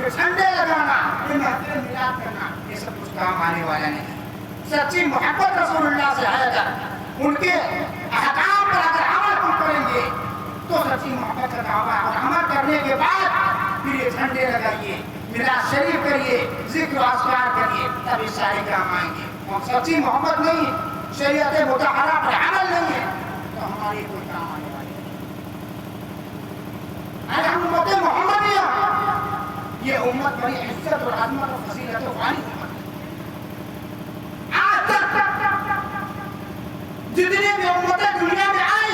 یہ جھنڈے لگانا، یہ محفل میلاد کرنا، یہ سب کچھ کام آنے والا نہیں۔ سچی محبت رسول اللہ سے ہے اگر ان کے احکام پر اگر عمل ہم کریں گے تو سچی محبت کا دعویٰ، اور عمل کرنے کے بعد پھر یہ جھنڈے لگائیے، میلاد شریف کریے، ذکر و اذکار کریے، تب یہ سارے کام آئیں گے۔ اور سچی محبت نہیں، شریعت مطہرہ پر عمل نہیں ہے تو ہماری کوئی کام آنے والی نہیں۔ اگر ہم امت محمدیہ، یہ امت بڑی عزت اور عظمت اور فضیلت والی امت ہے۔ آج تک جتنی بھی امتیں دنیا میں آئی،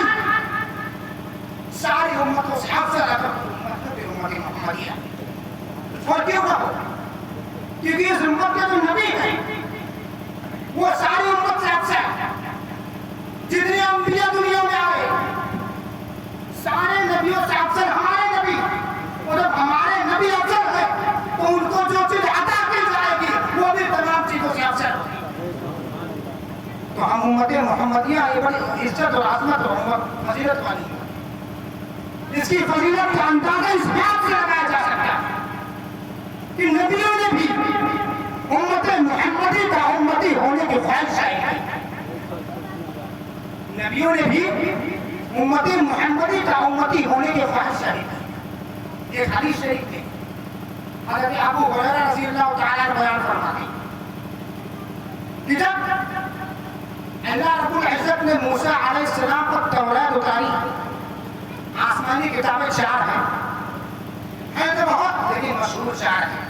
ساری امتوں سے افضل اگر امت ہے امت محمدیہ۔ اور کیوں نہ ہو؟ کیونکہ اس امت کے جو نبی ہیں وہ ساری امت سے افضل ہے۔ جتنے انبیاء دنیا میں آئے سارے نبیوں سے افضل ہمارے نبی، اور جب ہمارے نبی افضل ہے تو ان کو جو چیز عطا کی جائے گی وہ بھی تمام چیزوں سے افضل ہوگی۔ تو ہم امت محمدیہ یہ بڑی عزت اور عظمت اور فضیلت والی ہے۔ اس کی فضیلت کا اندازہ اس بات سے لگایا جا سکتا ہے کہ نبیوں نے بھی امت محمدی کا امتی ہونے کی خواہش ہے۔ نبیوں نے بھی امت محمدی کا امتی ہونے کی خواہش ہے۔ ایک حدیث شریف میں حضرت ابو ہریرہ رضی اللہ تعالیٰ عنہ بیان فرماتے ہیں کہ جب اللہ رب العزت نے موسیٰ علیہ السلام پر توریت اتاری، آسمانی کتابیں 4 ہیں تو بہت لیکن مشہور 4 ہیں۔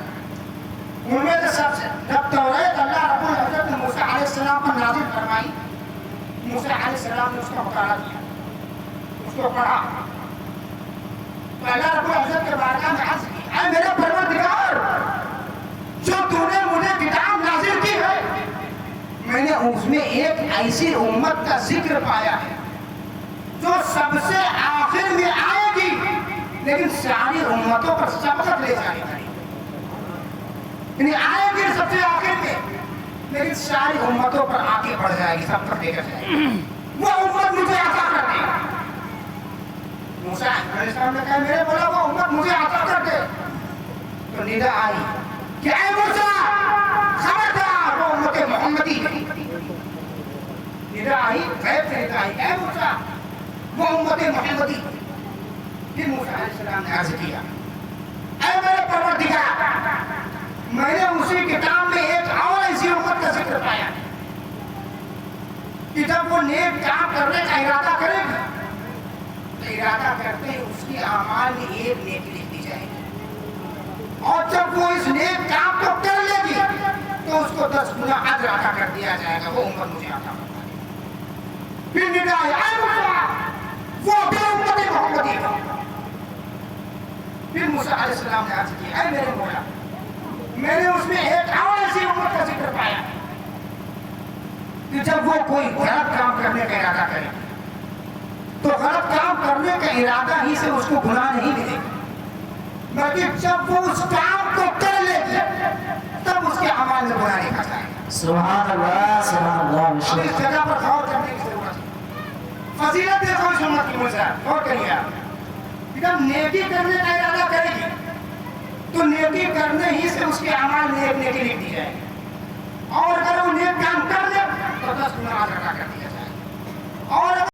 ان میں سے سب سے جب توریت اللہ رب العزت نے موسیٰ علیہ السلام پر نازل فرمائی، موسیٰ علیہ السلام نے اس کا مطالعہ کیا، اس کو پڑھا، تو اللہ رب العزت کے بارگاہ میں عرض کی، اے میرے پروردگار، جو تو نے مجھے کتاب نازل کی ہے میں نے اس میں ایک ایسی امت کا ذکر پایا ہے جو سب سے آخر میں آئے گی لیکن ساری امتوں پر سبقت لے جائے گی۔ یعنی آئے گی سب سے آخر میں لیکن ساری امتوں پر آگے بڑھ جائے گی، سبقت لے کر جائے گی۔ وہ امت مجھے عطا کر دے۔ موسیٰ علیہ السلام نے کہا میرے بولا وہ امت مجھے عطا کر دے، تو ندا آئی کہ اے موسیٰ خبردار وہ امت محمدی۔ ندا آئی، غیب سے ندا آئی، اے موسیٰ وہ امت محمدی۔ پھر موسیٰ علیہ السلام نے عرض کیا، اے میرے پروردگار، میں نے اسی کتاب میں ایک اور ایسی امت کا ذکر پایا کہ جب وہ نیک کام کرنے کا ارادہ کرے گی تو ارادہ کرتے ہی اس کی اعمال میں ایک نیکی لکھ دی جائے گی، اور جب وہ اس نیک کام کو کر لے گی تو اس کو 10 گنا اجر عطا کر دیا جائے گا۔ وہ امت مجھے عطا کرتا ہے۔ پھر ندا آئی، اے موسیٰ وہ بھی امت محمدی کا۔ پھر موسیٰ علیہ السلام نے عرض کیا، اے میرے مولا، میں نے اس میں ایک اور ایسی امت کا ذکر پایا کہ جب وہ کوئی غلط کام کرنے کا ارادہ کرے تو غلط کام کرنے کا ارادہ ہی سے اس کو گناہ نہیں ملے گا، بلکہ جب وہ اس کام کو کر لے گی تب اس کے اعمال میں گناہ لکھا جائے گا۔ سبحان اللہ، سبحان اللہ۔ اب اس جگہ پر غور کرنے کی ضرورت ہے۔ فضیلت دیکھو اس امت کی مجھے غور کریے آپ، جب نیکی کرنے کا ارادہ کرے گی تو نیکی کرنے ہی سے اس کے اعمال میں ایک نیکی لکھ دی جائے گی، اور اگر وہ نیک کام کر لے تو 10 گنا اجر عطا کر دیا جائے گا۔